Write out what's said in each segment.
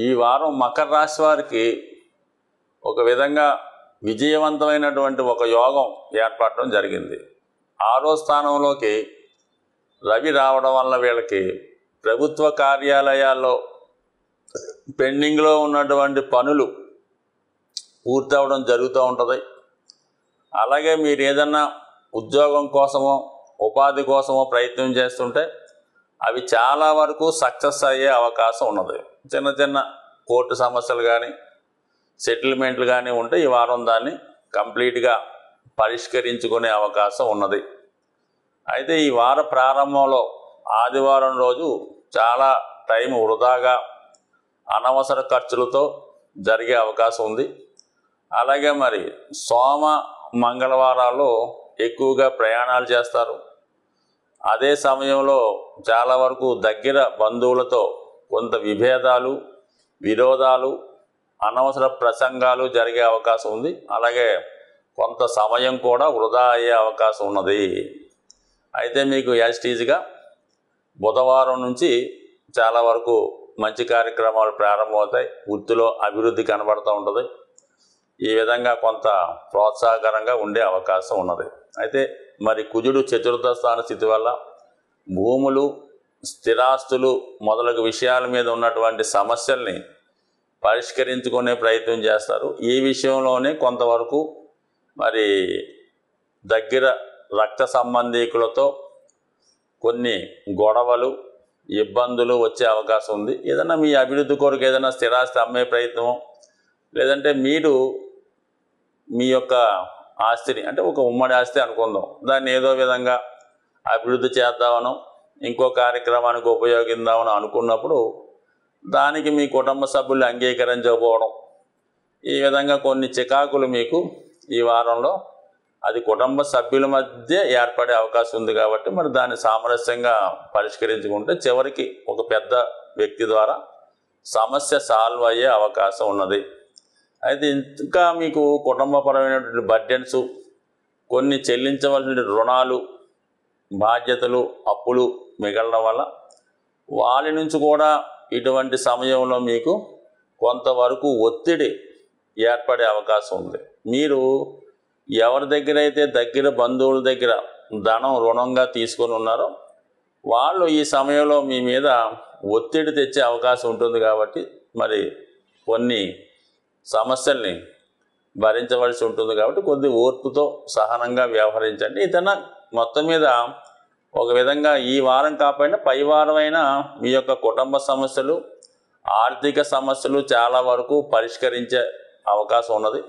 ఈ వారం మకర రాశి వారికి ఒక విధంగా విజయవంతమైనటువంటి ఒక యోగం ఏర్పడడం జరిగింది. 6వ స్థానంలోకి రవి రావడం వల్ల వీళ్ళకి ప్రభుత్వ కార్యాలయాల్లో పెండింగ్లో ఉన్నటువంటి పనులు పూర్తి అవ్వడం జరుగుతూ ఉంటుంది. అలాగే మీరు ఏదన్నా ఉద్యోగం కోసమో ఉపాధి కోసమో ప్రయత్నం చేస్తుంటే అవి చాలా వరకు సక్సెస్ అయ్యే అవకాశం ఉన్నది. చిన్న చిన్న కోర్టు సమస్యలు కానీ సెటిల్మెంట్లు కానీ ఉంటే ఈ వారం దాన్ని కంప్లీట్గా పరిష్కరించుకునే అవకాశం ఉన్నది. అయితే ఈ వార ప్రారంభంలో ఆదివారం రోజు చాలా టైం వృధాగా అనవసర ఖర్చులతో జరిగే అవకాశం ఉంది. అలాగే మరి సోమ మంగళవారాల్లో ఎక్కువగా ప్రయాణాలు చేస్తారు. అదే సమయంలో చాలా వరకు దగ్గర బంధువులతో కొంత విభేదాలు విరోధాలు అనవసర ప్రసంగాలు జరిగే అవకాశం ఉంది. అలాగే కొంత సమయం కూడా వృధా అయ్యే అవకాశం ఉన్నది. అయితే మీకు యాజిటీజ్గా బుధవారం నుంచి చాలా వరకు మంచి కార్యక్రమాలు ప్రారంభమవుతాయి. వృత్తిలో అభివృద్ధి కనబడుతూ ఉంటుంది. ఈ విధంగా కొంత ప్రోత్సాహకరంగా ఉండే అవకాశం ఉన్నది. అయితే మరి కుజుడు చతుర్థ స్థాన స్థితి వల్ల భూములు స్థిరాస్తులు మొదలగు విషయాల మీద ఉన్నటువంటి సమస్యల్ని పరిష్కరించుకునే ప్రయత్నం చేస్తారు. ఈ విషయంలోనే కొంతవరకు మరి దగ్గర రక్త సంబంధీకులతో కొన్ని గొడవలు ఇబ్బందులు వచ్చే అవకాశం ఉంది. ఏదైనా మీ అభివృద్ధి కొరకు ఏదైనా స్థిరాస్తి అమ్మే ప్రయత్నం, లేదంటే మీరు మీ యొక్క ఆస్తిని అంటే ఒక ఉమ్మడి ఆస్తి అనుకుందాం, దాన్ని ఏదో విధంగా అభివృద్ధి చేద్దామనో ఇంకో కార్యక్రమానికి ఉపయోగిద్దామని అనుకున్నప్పుడు దానికి మీ కుటుంబ సభ్యులు అంగీకరించకపోవడం, ఈ విధంగా కొన్ని చికాకులు మీకు ఈ వారంలో అది కుటుంబ సభ్యుల మధ్య ఏర్పడే అవకాశం ఉంది. కాబట్టి మరి దాన్ని సామరస్యంగా పరిష్కరించుకుంటే చివరికి ఒక పెద్ద వ్యక్తి ద్వారా సమస్య సాల్వ్ అయ్యే అవకాశం ఉన్నది. అయితే ఇంకా మీకు కుటుంబపరమైనటువంటి బర్డెన్స్, కొన్ని చెల్లించవలసిన రుణాలు బాధ్యతలు అప్పులు మిగలడం వల్ల వాళ్ళ నుంచి కూడా ఇటువంటి సమయంలో మీకు కొంతవరకు ఒత్తిడి ఏర్పడే అవకాశం ఉంది. మీరు ఎవరి దగ్గర అయితే దగ్గర బంధువుల దగ్గర ధనం రుణంగా తీసుకొని ఉన్నారో వాళ్ళు ఈ సమయంలో మీ మీద ఒత్తిడి తెచ్చే అవకాశం ఉంటుంది. కాబట్టి మరి కొన్ని సమస్యల్ని భరించవలసి ఉంటుంది. కాబట్టి కొద్ది ఓర్పుతో సహనంగా వ్యవహరించండి. ఇతన మొత్తం మీద ఒక విధంగా ఈ వారం కాకపోయినా పై వారమైనా మీ యొక్క కుటుంబ సమస్యలు ఆర్థిక సమస్యలు చాలా వరకు పరిష్కరించే అవకాశం ఉన్నది.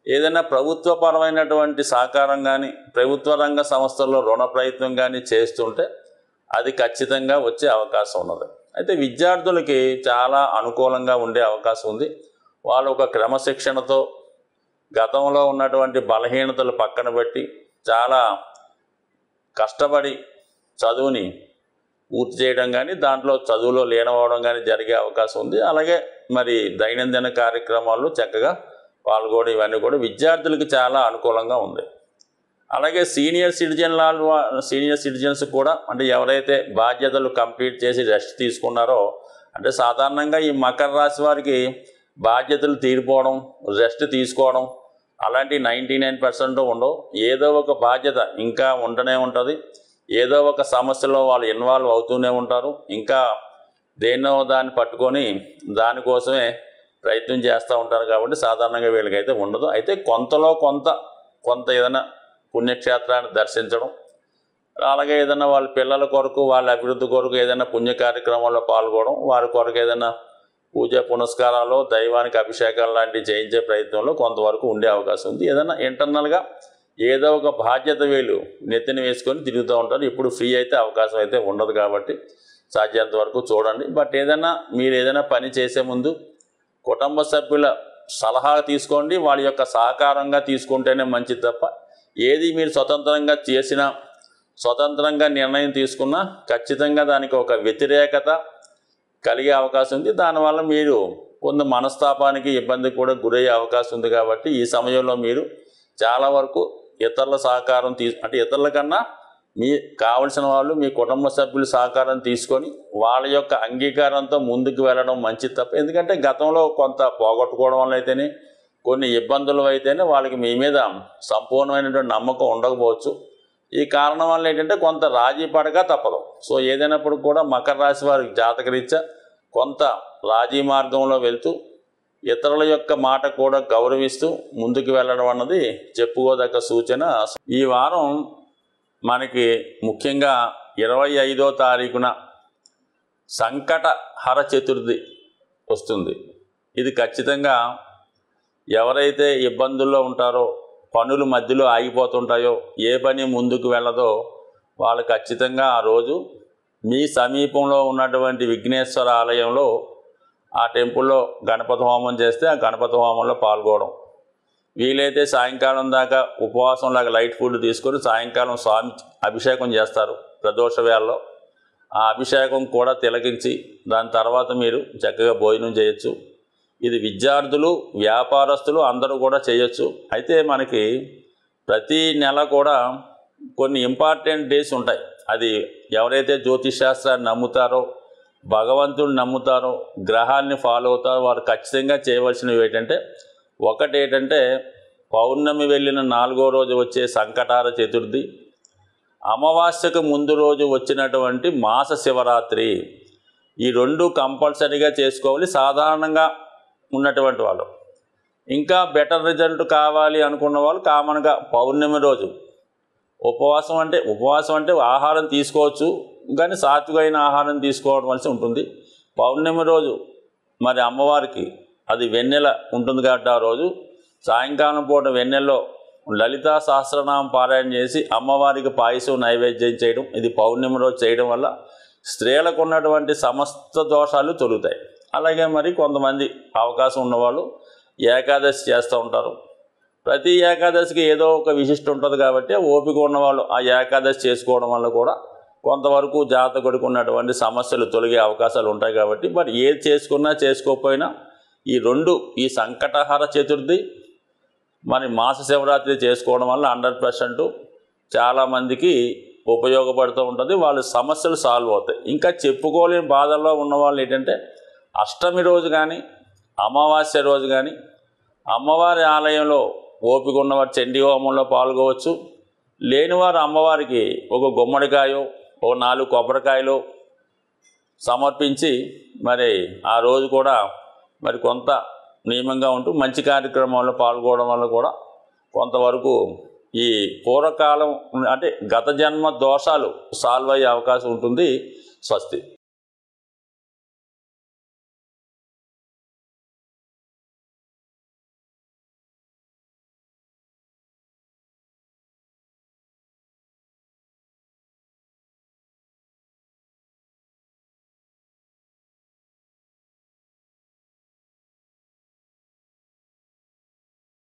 ఏదైనా ప్రభుత్వపరమైనటువంటి సహకారం కానీ ప్రభుత్వ రంగ సంస్థల్లో రుణ ప్రయత్నం కానీ చేస్తుంటే అది ఖచ్చితంగా వచ్చే అవకాశం ఉన్నది. అయితే విద్యార్థులకి చాలా అనుకూలంగా ఉండే అవకాశం ఉంది. వాళ్ళు ఒక క్రమశిక్షణతో గతంలో ఉన్నటువంటి బలహీనతలు పక్కన పెట్టి చాలా కష్టపడి చదువుని పూర్తి చేయడం కానీ దాంట్లో చదువులో లీనమవడం కానీ జరిగే అవకాశం ఉంది. అలాగే మరి దైనందిన కార్యక్రమాల్లో చక్కగా పాల్గొనడం ఇవన్నీ కూడా విద్యార్థులకి చాలా అనుకూలంగా ఉంది. అలాగే సీనియర్ సిటిజన్స్ కూడా అంటే ఎవరైతే బాధ్యతలు కంప్లీట్ చేసి రెస్ట్ తీసుకున్నారో, అంటే సాధారణంగా ఈ మకర రాశి వారికి బాధ్యతలు తీరిపోవడం రెస్ట్ తీసుకోవడం అలాంటి 99% ఉండవు. ఏదో ఒక బాధ్యత ఇంకా ఉంటూనే ఉంటుంది. ఏదో ఒక సమస్యలో వాళ్ళు ఇన్వాల్వ్ అవుతూనే ఉంటారు. ఇంకా దేన్నో దాన్ని పట్టుకొని దానికోసమే ప్రయత్నం చేస్తూ ఉంటారు. కాబట్టి సాధారణంగా వీళ్ళకైతే ఉండదు. అయితే కొంతలో కొంత ఏదైనా పుణ్యక్షేత్రాన్ని దర్శించడం, అలాగే ఏదైనా వాళ్ళ పిల్లల కొరకు వాళ్ళ అభివృద్ధి కొరకు ఏదైనా పుణ్య కార్యక్రమాల్లో పాల్గొనడం, వారి కొరకు ఏదైనా పూజ పునస్కారాలు దైవానికి అభిషేకాలు లాంటివి చేయించే ప్రయత్నంలో కొంతవరకు ఉండే అవకాశం ఉంది. ఏదైనా ఇంటర్నల్గా ఏదో ఒక బాధ్యత వీళ్ళు నెత్తిన వేసుకొని తిరుగుతూ ఉంటారు. ఇప్పుడు ఫ్రీ అయితే అవకాశం అయితే ఉండదు. కాబట్టి సాధ్యంత వరకు చూడండి. బట్ మీరు ఏదైనా పని చేసే ముందు కుటుంబ సభ్యుల సలహా తీసుకోండి. వాళ్ళ యొక్క సహకారంగా తీసుకుంటేనే మంచిది తప్ప ఏది మీరు స్వతంత్రంగా చేసినా స్వతంత్రంగా నిర్ణయం తీసుకున్నా ఖచ్చితంగా దానికి ఒక వ్యతిరేకత కలిగే అవకాశం ఉంది. దానివల్ల మీరు కొంత మనస్తాపానికి ఇబ్బందికి కూడా గురయ్యే అవకాశం ఉంది. కాబట్టి ఈ సమయంలో మీరు చాలా వరకు ఇతరుల సహకారం అంటే ఇతరుల కన్నా మీ కావలసిన వాళ్ళు మీ కుటుంబ సభ్యుల సహకారం తీసుకొని వాళ్ళ యొక్క అంగీకారంతో ముందుకు వెళ్ళడం మంచిది తప్ప, ఎందుకంటే గతంలో కొంత పోగొట్టుకోవడం వల్ల అయితేనే కొన్ని ఇబ్బందులు అయితేనే వాళ్ళకి మీ మీద సంపూర్ణమైనటువంటి నమ్మకం ఉండకపోవచ్చు. ఈ కారణం వల్ల ఏంటంటే కొంత రాజీ పడక తప్పదు. సో ఏదైనప్పుడు కూడా మకర రాశి వారికి జాతకరీత్యా కొంత రాజీ మార్గంలో వెళ్తూ ఇతరుల యొక్క మాట కూడా గౌరవిస్తూ ముందుకు వెళ్ళడం అన్నది చెప్పుకోదగ్గ సూచన. ఈ వారం మనకి ముఖ్యంగా 25వ తారీఖున సంకటహర చతుర్థి వస్తుంది. ఇది ఖచ్చితంగా ఎవరైతే ఇబ్బందుల్లో ఉంటారో, పనులు మధ్యలో ఆగిపోతుంటాయో, ఏ పని ముందుకు వెళ్ళదో వాళ్ళు ఖచ్చితంగా ఆ రోజు మీ సమీపంలో ఉన్నటువంటి విఘ్నేశ్వర ఆలయంలో ఆ టెంపుల్లో గణపతి హోమం చేస్తే ఆ గణపతి హోమంలో పాల్గొనడం, వీలైతే సాయంకాలం దాకా ఉపవాసంలాగా లైట్ ఫుడ్ తీసుకొని సాయంకాలం స్వామి అభిషేకం చేస్తారు ప్రదోష వేళలో. ఆ అభిషేకం కూడా తిలకించి దాని తర్వాత మీరు చక్కగా భోజనం చేయొచ్చు. ఇది విద్యార్థులు, వ్యాపారస్తులు అందరూ కూడా చేయొచ్చు. అయితే మనకి ప్రతి నెల కూడా కొన్ని ఇంపార్టెంట్ డేస్ ఉంటాయి. అది ఎవరైతే జ్యోతిష్ శాస్త్రాన్ని నమ్ముతారో, భగవంతుడిని నమ్ముతారో, గ్రహాన్ని ఫాలో అవుతారో వారు ఖచ్చితంగా చేయవలసినవి ఏంటంటే, ఒకటేంటంటే పౌర్ణమి వెళ్ళిన 4వ రోజు వచ్చే సంకటహర చతుర్థి, అమావాస్యకు ముందు రోజు వచ్చినటువంటి మాస శివరాత్రి, ఈ రెండు కంపల్సరీగా చేసుకోవాలి సాధారణంగా ఉన్నటువంటి వాళ్ళు. ఇంకా బెటర్ రిజల్ట్ కావాలి అనుకున్న వాళ్ళు కామన్గా పౌర్ణమి రోజు ఉపవాసం అంటే ఆహారం తీసుకోవచ్చు, కానీ సాత్వికమైన ఆహారం తీసుకోవడం ఉంటుంది. పౌర్ణమి రోజు మరి అమ్మవారికి అది వెన్నెల ఉంటుంది కాబట్టి ఆ రోజు సాయంకాలం పూట వెన్నెల్లో లలితా సహస్రనామం పారాయణ చేసి అమ్మవారికి పాయసం నైవేద్యం చేయడం, ఇది పౌర్ణమి రోజు చేయడం వల్ల స్త్రీలకు ఉన్నటువంటి సమస్త దోషాలు తొలుగుతాయి. అలాగే మరి కొంతమంది అవకాశం ఉన్నవాళ్ళు ఏకాదశి చేస్తూ ఉంటారు. ప్రతి ఏకాదశికి ఏదో ఒక విశిష్ట ఉంటుంది కాబట్టి ఓపిక ఉన్నవాళ్ళు ఆ ఏకాదశి చేసుకోవడం వల్ల కూడా కొంతవరకు జాతకుడికి ఉన్నటువంటి సమస్యలు తొలగే అవకాశాలు ఉంటాయి. కాబట్టి మరి ఏది చేసుకున్నా చేసుకోకపోయినా ఈ సంకటహర చతుర్థి మరి మాస శివరాత్రి చేసుకోవడం వల్ల 100% చాలామందికి ఉపయోగపడుతూ ఉంటుంది. వాళ్ళ సమస్యలు సాల్వ్ అవుతాయి. ఇంకా చెప్పుకోలేని బాధల్లో ఉన్నవాళ్ళు ఏంటంటే అష్టమి రోజు కానీ అమావాస్య రోజు కానీ అమ్మవారి ఆలయంలో ఓపిక ఉన్నవారు చండీ హోమంలో పాల్గొవచ్చు. లేనివారు అమ్మవారికి ఒక గుమ్మడికాయో ఒక 4 కొబ్బరికాయలు సమర్పించి మరి ఆ రోజు కూడా మరి కొంత నియమంగా ఉంటూ మంచి కార్యక్రమాల్లో పాల్గొనడం వల్ల కూడా కొంతవరకు ఈ పూర్వకాలం అంటే గత జన్మ దోషాలు సాల్వ్ అయ్యే అవకాశం ఉంటుంది. స్వస్తి.